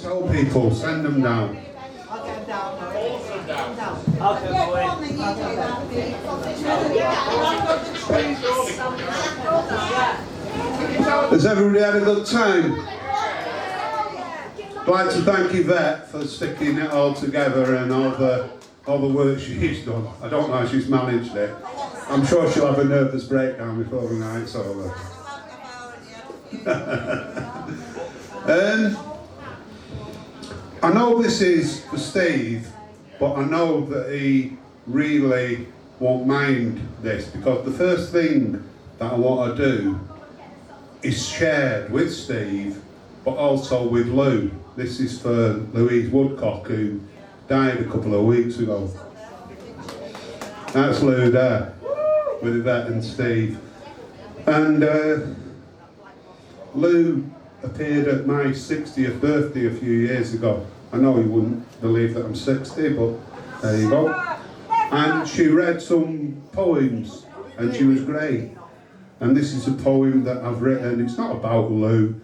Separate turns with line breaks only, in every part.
Tell people, send them down.
I'll get them down.
Has everybody had a good time? I'd like to thank Yvette for sticking it all together and all the work she's done. I don't know how she's managed it. I'm sure she'll have a nervous breakdown before the night's over. I know this is for Steve, but I know that he really won't mind this, because the first thing that I want to do is shared with Steve, but also with Lou. This is for Louise Woodcock, who died a couple of weeks ago. That's Lou there, with Yvette and Steve. And Lou appeared at my 60th birthday a few years ago. I know he wouldn't believe that I'm 60, but there you go. And she read some poems, and she was great. And this is a poem that I've written. It's not about Lou,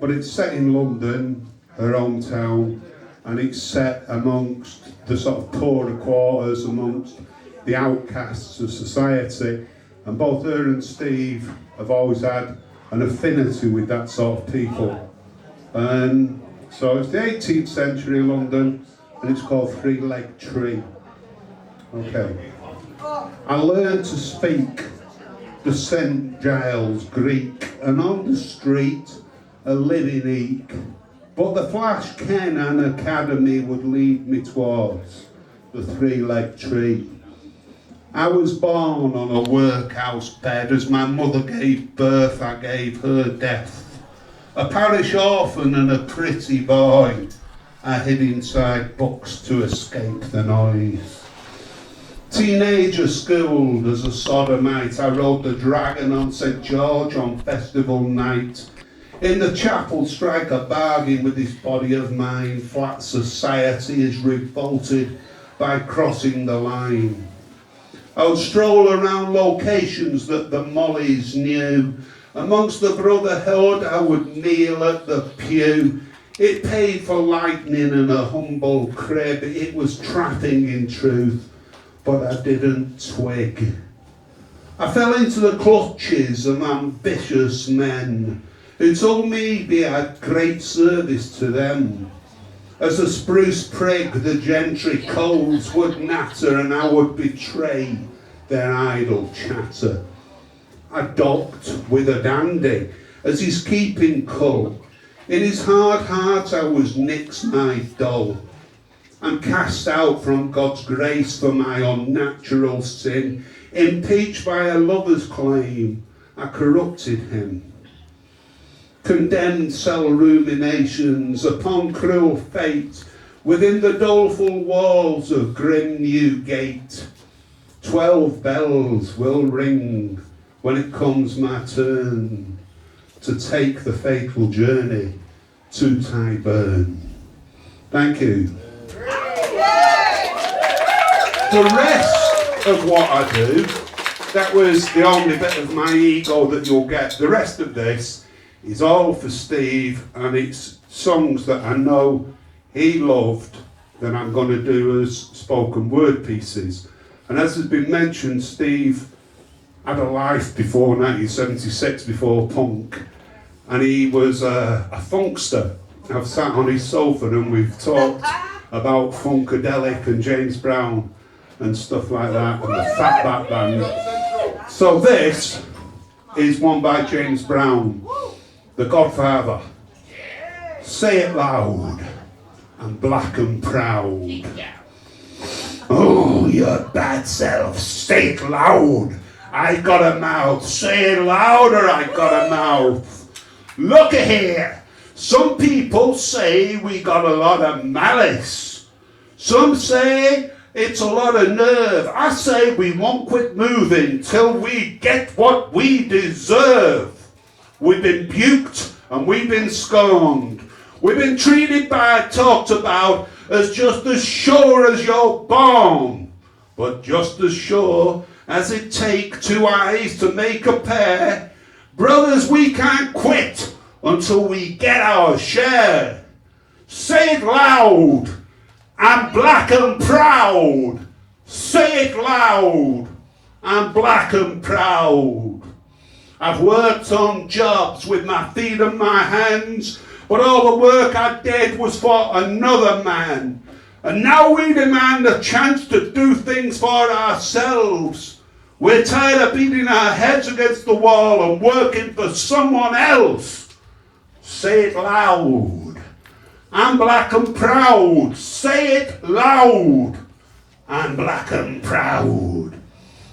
but it's set in London, her hometown, and it's set amongst the sort of poorer quarters, amongst the outcasts of society. And both her and Steve have always had an affinity with that sort of people. And so it's the 18th century London, and it's called Three-Legged Tree. Okay. I learned to speak the St. Giles Greek, and on the street a living eke. But the Flash Ken and Academy would lead me towards the three-legged tree. I was born on a workhouse bed. As my mother gave birth, I gave her death. A parish orphan and a pretty boy, I hid inside books to escape the noise. Teenager schooled as a sodomite, I rode the dragon on St. George on festival night. In the chapel strike a bargain with this body of mine. Flat society is revolted by crossing the line. I would stroll around locations that the mollies knew. Amongst the brotherhood I would kneel at the pew. It paid for lightning and a humble crib. It was trapping in truth, but I didn't twig. I fell into the clutches of ambitious men who told me be at great service to them. As a spruce prig, the gentry coals would natter, and I would betray their idle chatter. I docked with a dandy as his keeping cull. In his hard heart I was Nick's my doll. I'm cast out from God's grace for my unnatural sin. Impeached by a lover's claim, I corrupted him. Condemned cell ruminations upon cruel fate within the doleful walls of grim Newgate. 12 bells will ring when it comes my turn to take the fatal journey to Tyburn. Thank you. The rest of what I do, that was the only bit of my ego that you'll get. The rest of this is all for Steve, and it's songs that I know he loved that I'm going to do as spoken word pieces. And as has been mentioned, Steve had a life before 1976, before punk, and he was a funkster. I've sat on his sofa and we've talked about Funkadelic and James Brown and stuff like that, and the Fatback Band. So this is one by James Brown, The Godfather. Say it loud and black and proud. Oh, your bad self, say it loud. I got a mouth. Say it louder, I got a mouth. Look at here. Some people say we got a lot of malice. Some say it's a lot of nerve. I say we won't quit moving till we get what we deserve. We've been buked and we've been scorned. We've been treated by, talked about as just as sure as you're born, but just as sure as it take two eyes to make a pair. Brothers, we can't quit until we get our share. Say it loud. I'm black and proud. Say it loud. I'm black and proud. I've worked on jobs with my feet and my hands, but all the work I did was for another man. And now we demand a chance to do things for ourselves. We're tired of beating our heads against the wall and working for someone else. Say it loud. I'm black and proud. Say it loud. I'm black and proud.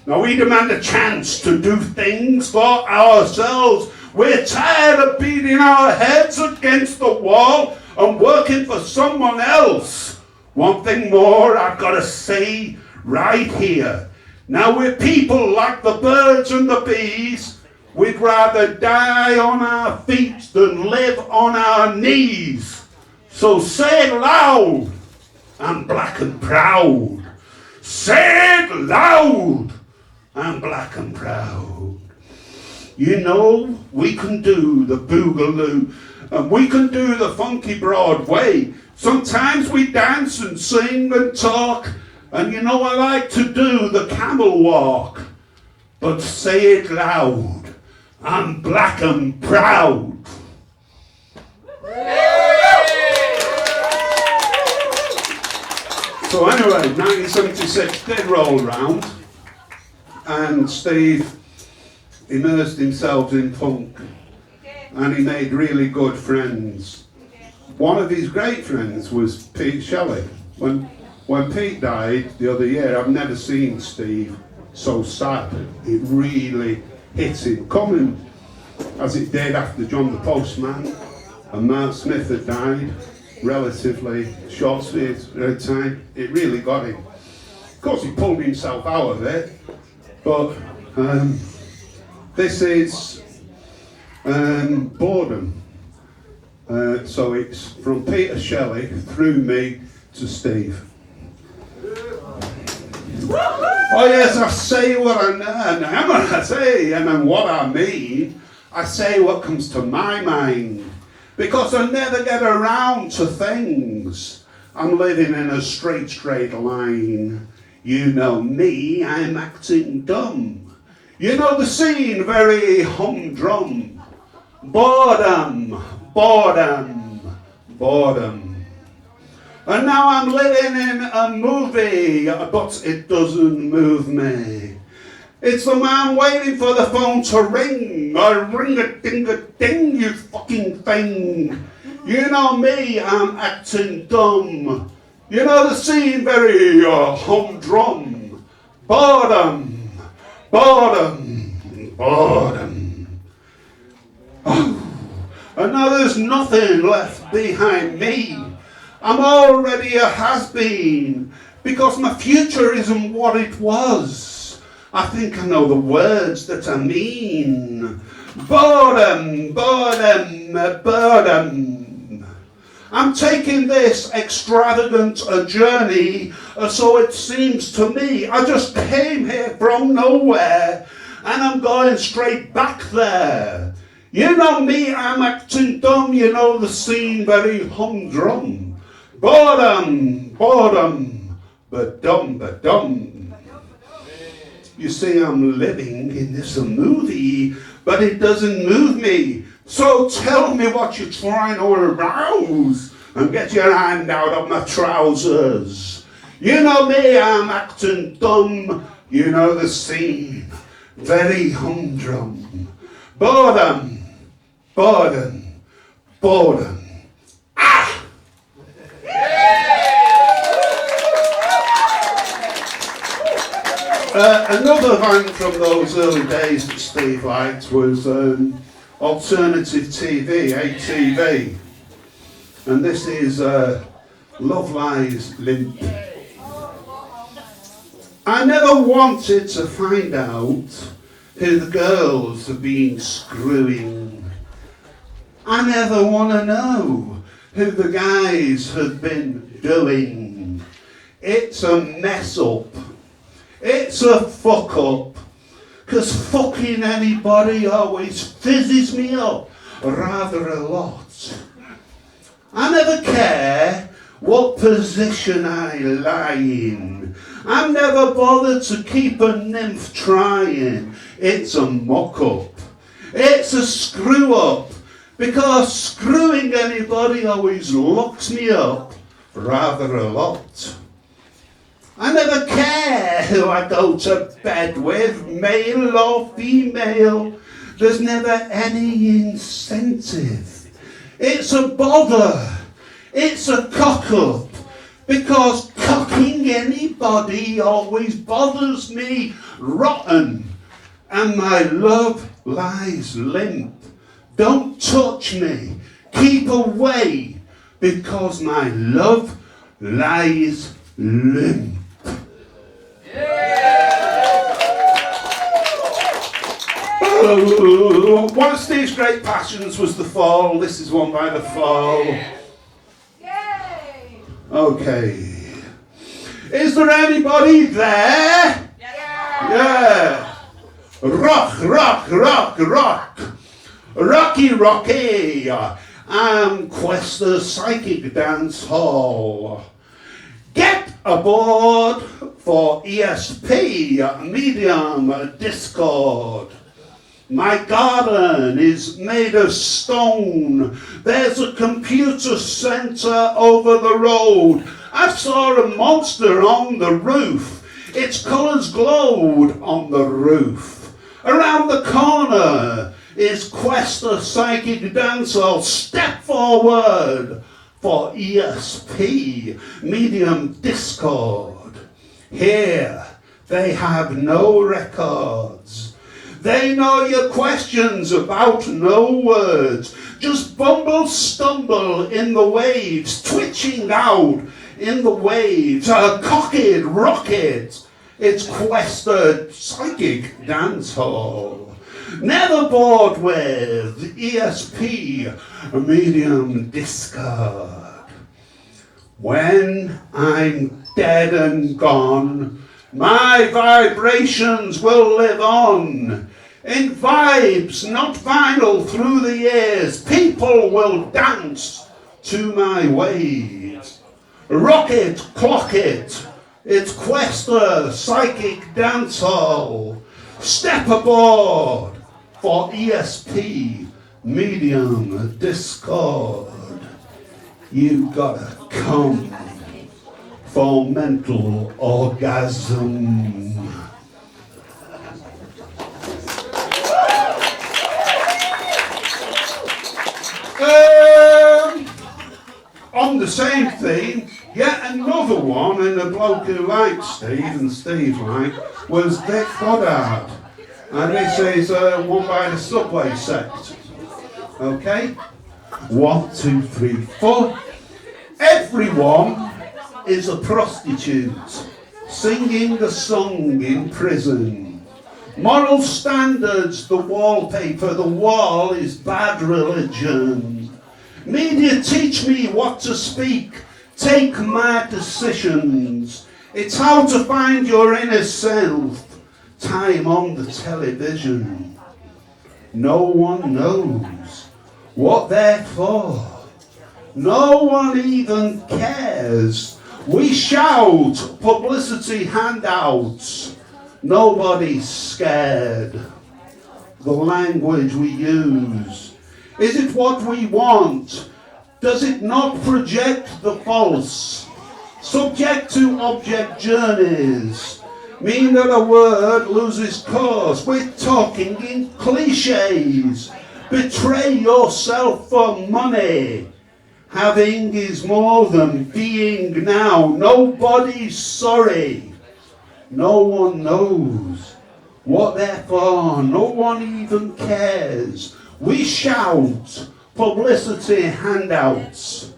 Now we demand a chance to do things for ourselves. We're tired of beating our heads against the wall and working for someone else. One thing more I've got to say right here. Now we're people like the birds and the bees. We'd rather die on our feet than live on our knees. So say it loud. I'm black and proud. Say it loud. I'm black and proud. You know, we can do the boogaloo and we can do the funky Broadway. Sometimes we dance and sing and talk, and you know I like to do the camel walk. But say it loud. I'm black and proud. So anyway, 1976 did roll round, and Steve immersed himself in funk, and he made really good friends. One of his great friends was Pete Shelley. When Pete died the other year, I've never seen Steve so sad. It really hit him, coming as it did after John the Postman and Mark Smith had died. Relatively short space of time, it really got him. Of course, he pulled himself out of it, but this is Boredom. So it's from Peter Shelley through me to Steve. Oh yes, I say what I say, and then what I mean. I say what comes to my mind. Because I never get around to things. I'm living in a straight line. You know me, I'm acting dumb. You know the scene, very humdrum. Boredom, boredom, boredom. And now I'm living in a movie, but it doesn't move me. It's the man waiting for the phone to ring. Or ring-a-ding-a-ding, you fucking thing. You know me, I'm acting dumb. You know the scene, very humdrum. Boredom, boredom, boredom. Oh, and now there's nothing left behind me. I'm already a has-been, because my future isn't what it was. I think I know the words that I mean. Boredom, boredom, boredom. I'm taking this extravagant a journey, so it seems to me. I just came here from nowhere, and I'm going straight back there. You know me, I'm acting dumb. You know the scene, very humdrum. Boredom, boredom, ba-dum, ba-dum. You see, I'm living in this movie, but it doesn't move me. So tell me what you're trying to arouse, and get your hand out of my trousers. You know me, I'm acting dumb. You know the scene, very humdrum. Boredom, boredom, boredom. Ah! Another band from those early days that Steve liked was alternative TV, ATV. And this is Love Lies Limp. I never wanted to find out who the girls have been screwing. I never want to know who the guys have been doing. It's a mess up. It's a fuck up, because fucking anybody always fizzes me up rather a lot. I never care what position I lie in. I'm never bothered to keep a nymph trying. It's a mock-up. It's a screw-up. Because screwing anybody always locks me up rather a lot. I never care who I go to bed with, male or female. There's never any incentive. It's a bother. It's a cock-up. Because cocking anybody always bothers me rotten. And my love lies limp. Don't touch me. Keep away. Because my love lies limp. One of Steve's great passions was the fall. This is one by the fall.
Yay!
Okay. Is there anybody there? Yeah. Rock, rock, rock, rock. Rocky, rocky. I'm Questa Psychic Dance Hall. Get aboard for ESP, Medium, Discord. My garden is made of stone. There's a computer centre over the road. I saw a monster on the roof. Its colours glowed on the roof. Around the corner is Questa Psychic Dance Hall. Step forward for ESP, Medium, Discord. Here they have no records. They know your questions about no words. Just bumble, stumble in the waves, twitching out in the waves. A cocked rocket. It's Questa Psychic Dance Hall. Never bored with ESP, Medium, Discord. When I'm dead and gone, my vibrations will live on. In vibes, not vinyl, through the years, people will dance to my waves. Rock it, clock it, it's Questa Psychic Dance Hall. Step aboard for ESP, Medium, Discord. You gotta come for mental orgasm. On the same theme, yet another one, and the bloke who liked Steve and Steve liked, was Dick Goddard. And this is one by the Subway Sect. Okay? 1, 2, 3, 4. Everyone is a prostitute, singing a song in prison. Moral standards, the wallpaper, the wall is bad religion. Media teach me what to speak, take my decisions. It's how to find your inner self, time on the television. No one knows what they're for. No one even cares. We shout publicity handouts. Nobody's scared. The language we use, is it what we want? Does it not project the false? Subject to object journeys mean that a word loses course. We're talking in cliches. Betray yourself for money. Having is more than being now. Nobody's sorry. No one knows what they're for. No one even cares. We shout publicity handouts.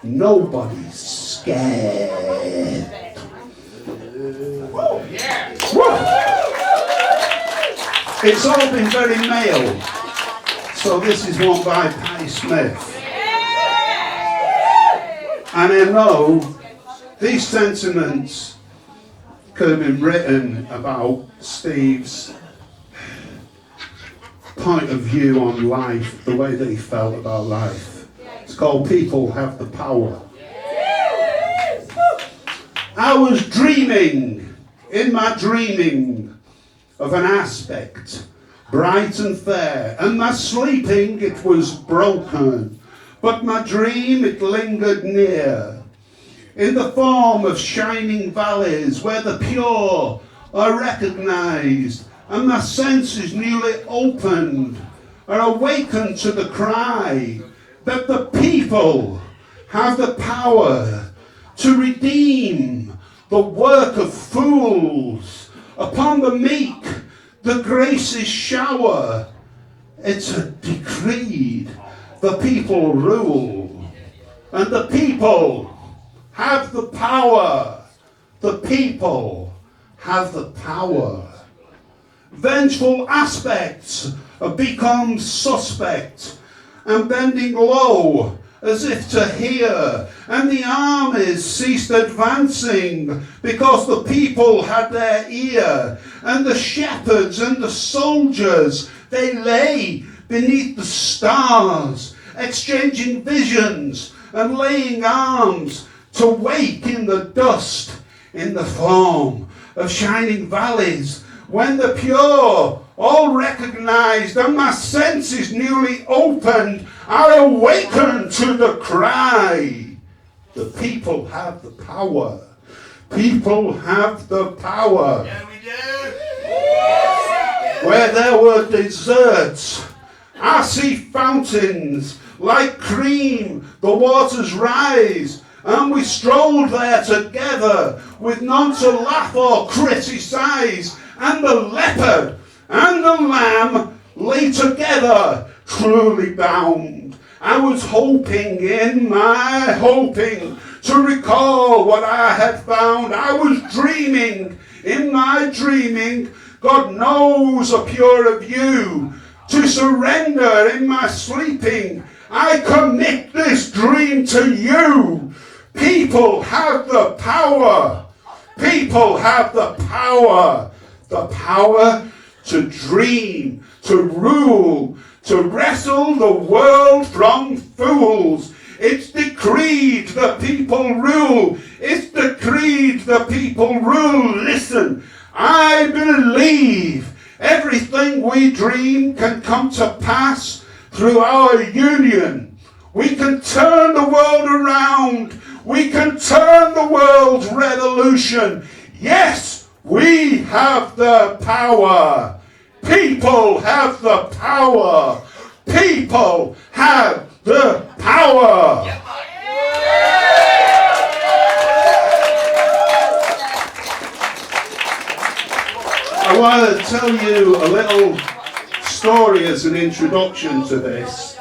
Nobody's scared. It's all been very male. So this is one by Patty Smith. And I know these sentiments could have been written about Steve's point of view on life, the way that he felt about life. It's called People Have the Power. I was dreaming, in my dreaming, of an aspect, bright and fair, and my sleeping it was broken, but my dream it lingered near, in the form of shining valleys where the pure are recognized, and my senses newly opened are awakened to the cry that the people have the power to redeem the work of fools. Upon the meek the graces shower. It's a decreed the people rule, and the people have the power. The people have the power. Vengeful aspects have become suspect and bending low as if to hear, and the armies ceased advancing because the people had their ear, and the shepherds and the soldiers, they lay beneath the stars, exchanging visions and laying arms to wake in the dust in the form of shining valleys, when the pure all recognized and my senses newly opened, I awakened to the cry. The people have the power. People have the power.
Yeah, we do.
Where there were deserts, I see fountains like cream, the waters rise, and we strolled there together with none to laugh or criticize, and the leopard and the lamb lay together, truly bound. I was hoping in my hoping to recall what I had found. I was dreaming in my dreaming, God knows a purer view, to surrender in my sleeping. I commit this dream to you. People have the power. People have the power. The power to dream, to rule, to wrestle the world from fools. It's decreed the people rule. It's decreed the people rule. Listen, I believe everything we dream can come to pass through our union. We can turn the world around. We can turn the world's revolution. Yes, we have the power. People have the power. People have the power. I want to tell you a little story as an introduction to this,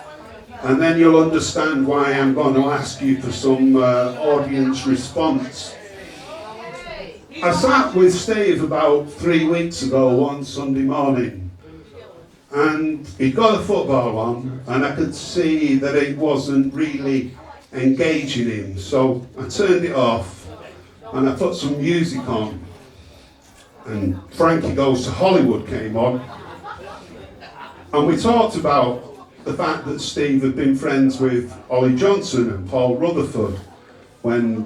and then you'll understand why I'm going to ask you for some audience response. I sat with Steve about 3 weeks ago one Sunday morning, and he'd got a football on, and I could see that it wasn't really engaging him, so I turned it off and I put some music on, and Frankie Goes to Hollywood came on, and we talked about the fact that Steve had been friends with Ollie Johnson and Paul Rutherford when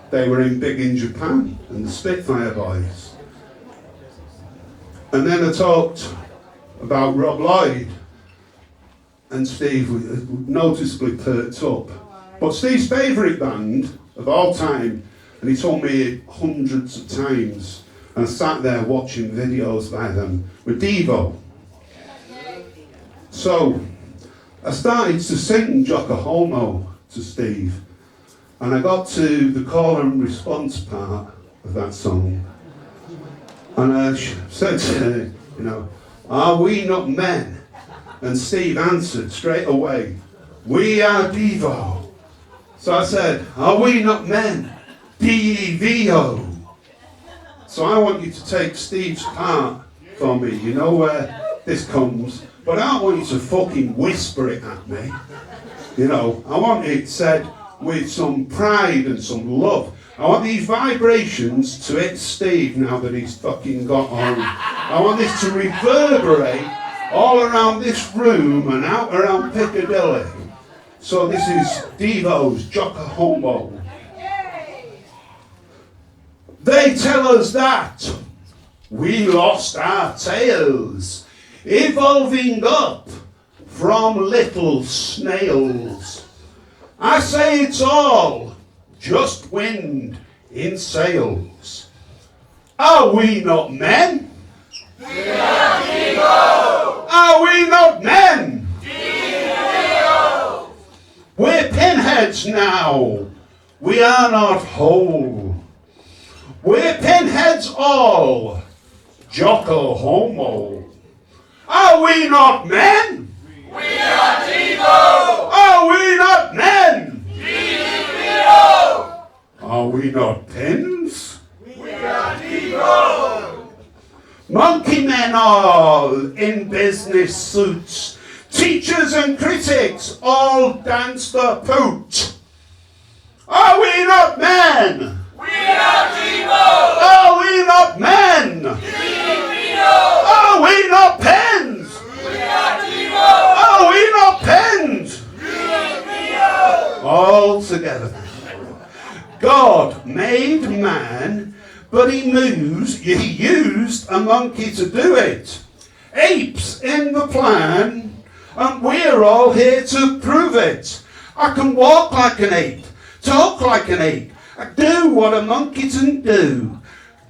they were in Big in Japan and the Spitfire Boys. And then I talked about Rob Lloyd, and Steve was noticeably perked up. But Steve's favourite band of all time, and he told me hundreds of times, and I sat there watching videos by them, were Devo. So I started to sing Jocka Homo to Steve, and I got to the call and response part of that song, and I said to him, are we not men? And Steve answered straight away, we are Devo. So I said, are we not men? D-E-V-O. So I want you to take Steve's part for me. You know where this comes, but I don't want you to fucking whisper it at me. I want it said with some pride and some love. I want these vibrations to hit Steve now that he's fucking got on. I want this to reverberate all around this room and out around Piccadilly. So this is Devo's Jocka Homo.
They tell us that we lost our tails, evolving up from little snails. I say it's all just wind in sails. Are we not men?
We are people!
Are we not men?
People!
We're pinheads now. We are not whole. We're pinheads all. Jocko homo. Are we not men?
We are people!
Are we not men?
People!
Are we not pins?
We are people!
Monkey men all in business suits. Teachers and critics all dance the poot. Are we not men?
We are people!
Are we not men?
People!
Are we not pens?
We are people!
Are we not pens?
People!
All together. God made man, but he used a monkey to do it. Apes in the plan, and we're all here to prove it. I can walk like an ape, talk like an ape, I do what a monkey can do.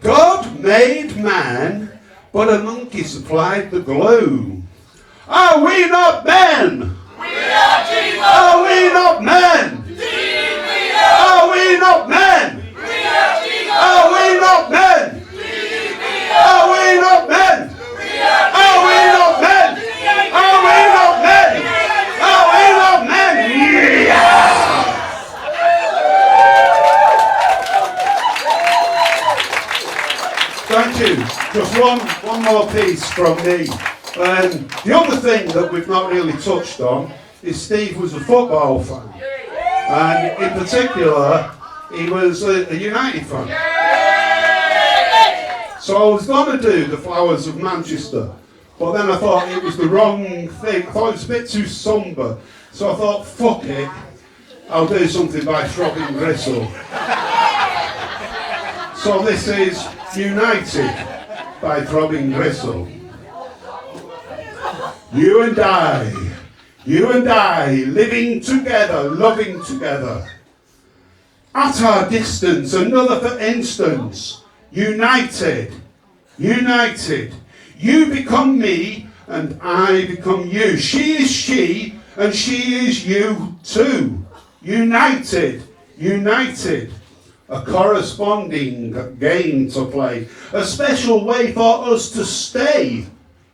God made man, but a monkey supplied the glue. Are we not men?
We are people!
Are we not men?
People!
Are we not men?
We are people!
Are we not men? Are we not men? Are we not men? Are we not men? Are we not men? Yeah! Thank you. Just one more piece from me. The other thing that we've not really touched on is Steve was a football fan. And in particular, he was a United fan. So I was going to do the Flowers of Manchester, but then I thought it was the wrong thing. I thought it was a bit too sombre. So I thought, fuck it, I'll do something by Throbbing Gristle. So this is United by Throbbing Gristle. You and I, living together, loving together. At our distance, another for instance, united. You become me and I become you. She is she and she is you too. United. A corresponding game to play. A special way for us to stay.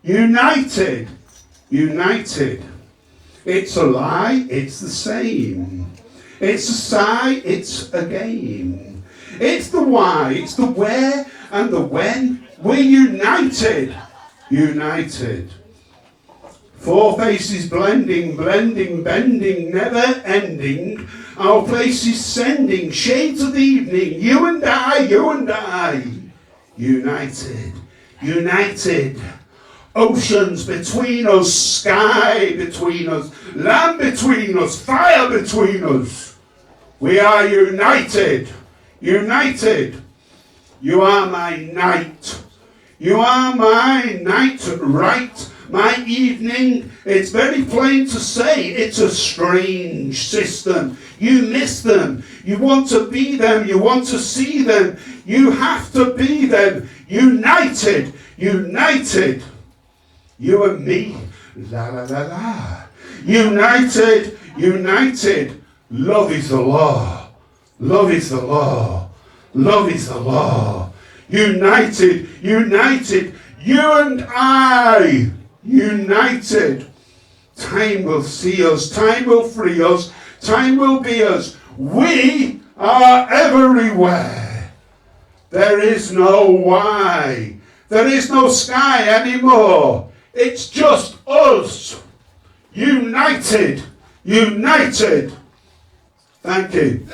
United. It's a lie, it's the same. It's a sigh, it's a game. It's the why, it's the where and the when. We're united. Four faces blending, bending, never ending. Our place is sending shades of the evening. You and I. United. Oceans between us, sky between us, land between us, fire between us. We are united. You are my night. You are my night, right? My evening, it's very plain to say, it's a strange system. You miss them. You want to be them. You want to see them. You have to be them. United. You and me, la la la la. United. Love is the law. United. You and I. United. Time will see us. Time will free us. Time will be us. We are everywhere. There is no why. There is no sky anymore. It's just us. United. Thank you.